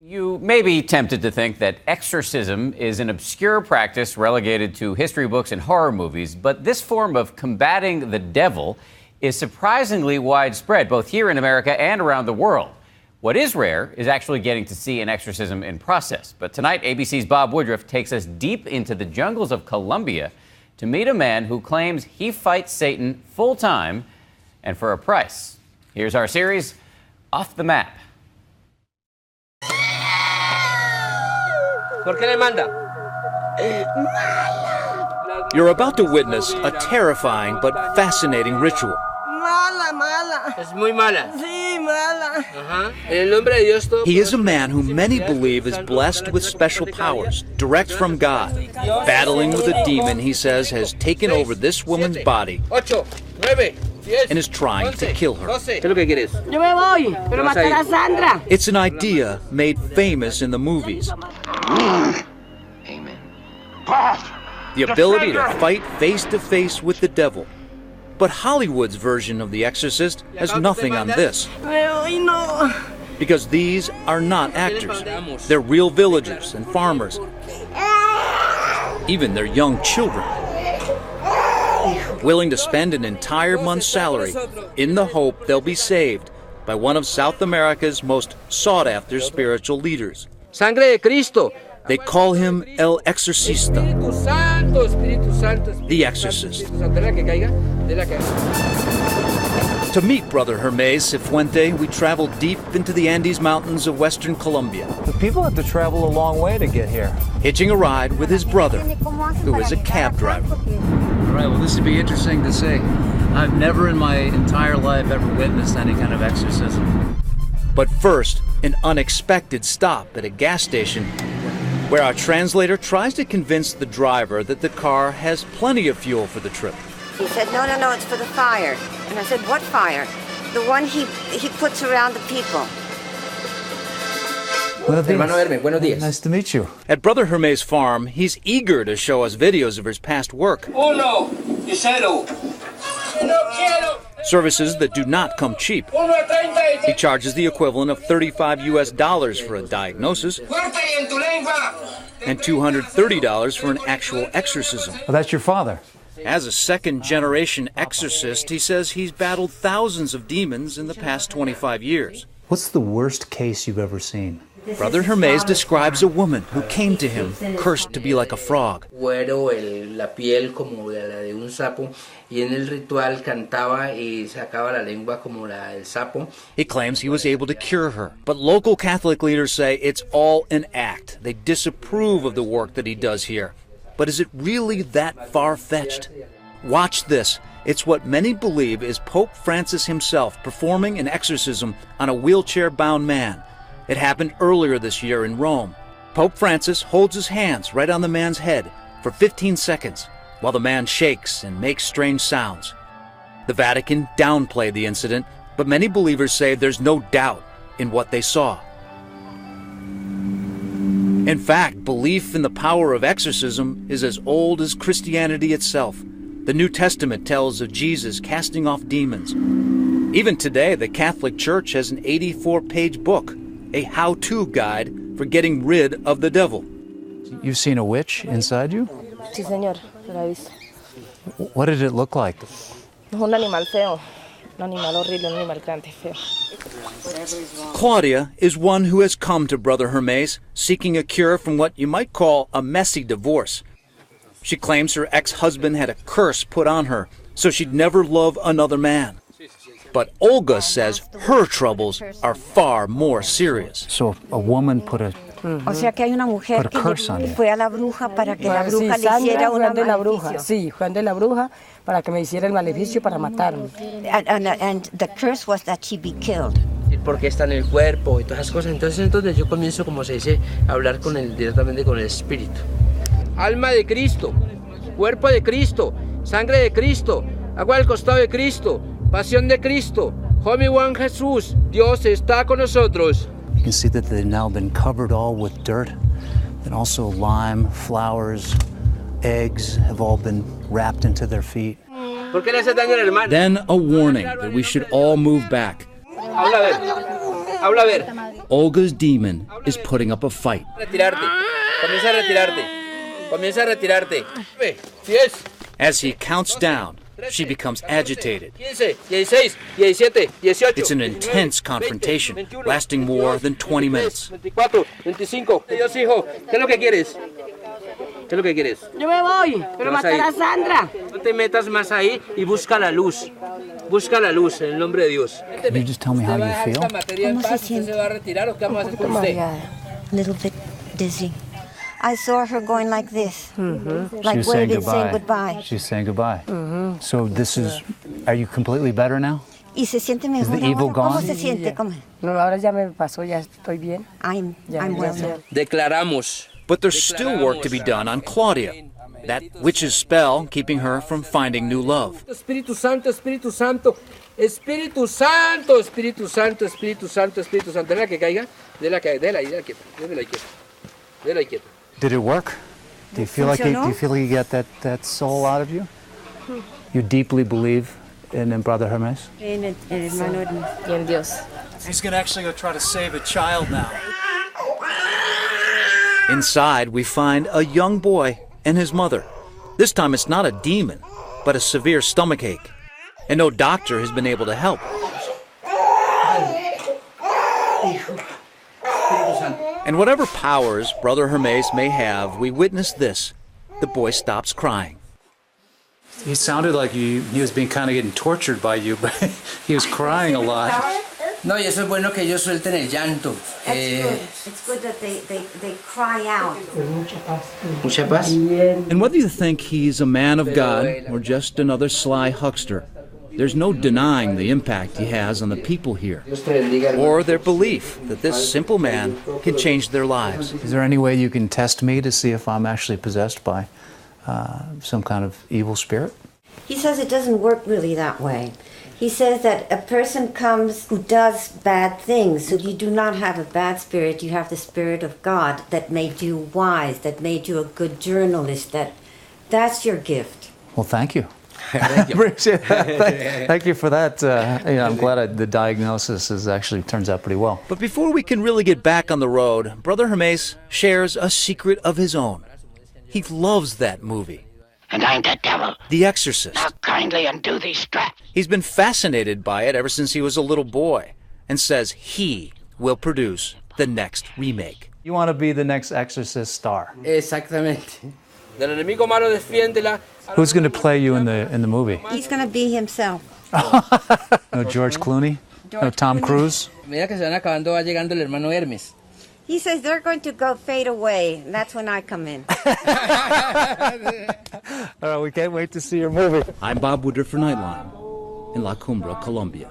You may be tempted to think that exorcism is an obscure practice relegated to history books and horror movies, but this form of combating the devil is surprisingly widespread, both here in America and around the world. What is rare is actually getting to see an exorcism in process. But tonight, ABC's Bob Woodruff takes us deep into the jungles of Colombia to meet a man who claims he fights Satan full-time and for a price. Here's our series, Off the Map. You're about to witness a terrifying but fascinating ritual. Es muy mala. Sí, mala. En el nombre de Dios todo. He is a man who many believe is blessed with special powers, direct from God. Battling with a demon, he says, has taken over this woman's body 8, 9, 10. and is trying to kill her. ¿Qué es lo que quieres? Yo me voy, pero matar a Sandra. It's an idea made famous in the movies. Amen. The ability to fight face to face with the devil. But Hollywood's version of The Exorcist has nothing on this. Me voy, no. Because these are not actors. They're real villagers and farmers. Even their young children. Willing to spend an entire month's salary in the hope they'll be saved by one of South America's most sought-after spiritual leaders. Sangre de Cristo. They call him El Exorcista, Espíritu Santo, Espíritu Santo. the exorcist. Espíritu Santo, de la que caiga, de la que. To meet Brother Hermes Cifuente, we traveled deep into the Andes Mountains of western Colombia, The people have to travel a long way to get here. hitching a ride with his brother, who is a cab driver. All right, well, this would be interesting to see. I've never in my entire life ever witnessed any kind of exorcism. But first, an unexpected stop at a gas station where our translator tries to convince the driver that the car has plenty of fuel for the trip. He said, no, it's for the fire. And I said, what fire? The one he puts around the people. Hermano Hermes, buenos días. Nice to meet you. At Brother Hermes' farm, he's eager to show us videos of his past work. 1 y 0. No quiero. Services that do not come cheap. 1:30. He charges the equivalent of $35 for a diagnosis Fuerte y en tu lengua. and $230 for an actual exorcism. Oh, that's your father. As a second-generation exorcist, he says he's battled thousands of demons in the past 25 years. What's the worst case you've ever seen? Brother Hermes describes a woman who came to him cursed to be like a frog. Güero, la piel como la de un sapo, y en el ritual cantaba y sacaba la lengua como la del sapo. He claims he was able to cure her, but local Catholic leaders say it's all an act. They disapprove of the work that he does here. But is it really that far-fetched? Watch this. It's what many believe is Pope Francis himself performing an exorcism on a wheelchair-bound man. It happened earlier this year in Rome. Pope Francis holds his hands right on the man's head for 15 seconds while the man shakes and makes strange sounds. The Vatican downplayed the incident, but many believers say there's no doubt in what they saw. In fact, belief in the power of exorcism is as old as Christianity itself. The New Testament tells of Jesus casting off demons. Even today, the Catholic Church has an 84-page book, a how-to guide for getting rid of the devil. You've seen a witch inside you? Sí, señor, lo he visto. What did it look like? Es un animal feo. Un animal horrible, un animal grande, feo. Claudia is one who has come to Brother Hermes seeking a cure from what you might call a messy divorce. She claims her ex-husband had a curse put on her, so she'd never love another man. But Olga says her troubles are far more serious. So a woman put a O sea que hay una mujer Put a curse on you. fue a la bruja para que la Sí, bruja le Sandra hiciera fue una ante la bruja. maleficio. Sí, fue ante la bruja para que me hiciera el maleficio para matarme. And the curse was that she be killed. Porque está en el cuerpo y todas esas cosas. Entonces yo comienzo, como se dice, a hablar directamente con el espíritu. Alma de Cristo, cuerpo de Cristo, sangre de Cristo, agua del costado de Cristo, pasión de Cristo, Holy One Jesús, Dios está con nosotros. You can see that they've now been covered all with dirt, and also lime, flowers, eggs have all been wrapped into their feet. ¿Por qué le hace daño al hermano? Then a warning that we should all move back. Habla a ver. Olga's demon is putting up a fight. Retirarte. Comienza a retirarte. Comienza a retirarte. 10. As he counts down, she becomes agitated. 15, 16, 17, 18. It's an intense confrontation, lasting more than 20 minutes. 24, 25. Dios, hijo, ¿qué es lo que quieres? ¿Qué es lo que quieres? Yo me voy, pero vas a matar ir. a Sandra. No te metas más ahí y busca la luz. Busca la luz en el nombre de Dios. Can you just tell me how you feel? ¿Cómo se siente? ¿Se va a retirar o qué vamos a hacer con Como usted? mareada. A little bit dizzy. I saw her going like this, like She's saying waving, saying goodbye. goodbye. She's saying goodbye. So this is, are you completely better now? Y se siente mejor. the evil ahora? ¿Cómo gone? se siente? ¿Cómo? No, ahora ya me pasó, ya estoy bien. I'm Ya, well ya, now. Declaramos. But there's still work to be done on Claudia. That witch's spell keeping her from finding new love. Espíritu Santo, Espíritu Santo, Espíritu Santo, Espíritu Santo, Espíritu Santo, Espíritu Santo. Déjala que caiga, déjala quieta, déjala quieta, déjala quieta. Did it work? Do you feel like you get that soul out of you? You deeply believe in Brother Hermes? En el hermano Hermes. Y en Dios. He's gonna actually go try to save a child now. Inside, we find a young boy and his mother. This time it's not a demon, but a severe stomachache. And no doctor has been able to help. And whatever powers Brother Hermes may have, we witness this. The boy stops crying. He sounded like he was being kind of getting tortured by you, but he was crying a lot. No, y eso es bueno que ellos suelten el llanto. It's good that they cry out. Mucha paz. And whether you think he's a man of God or just another sly huckster, there's no denying the impact he has on the people here, Dios te bendiga, hermano. or their belief that this simple man can change their lives. Is there any way you can test me to see if I'm actually possessed by some kind of evil spirit? He says it doesn't work really that way. He says that a person comes who does bad things, so you do not have a bad spirit, you have the Spirit of God that made you wise, that made you a good journalist, that's your gift. Well, thank you. Appreciate that. Thank you for that. I'm glad the diagnosis turns out pretty well. But before we can really get back on the road, Brother Hermes shares a secret of his own. He loves that movie, And I'm the devil. The Exorcist. Now kindly undo these straps. He's been fascinated by it ever since he was a little boy, and says he will produce the next remake. You want to be the next Exorcist star. Exactamente. Del enemigo malo defiéndela. Who's going to play you in the movie? He's going to be himself. No George Clooney? No Tom Cruise? A medida que se van acabando va llegando el hermano Hermes. He says they're going to fade away, and that's when I come in. All right, we can't wait to see your movie. I'm Bob Woodruff for Nightline in La Cumbre, Colombia.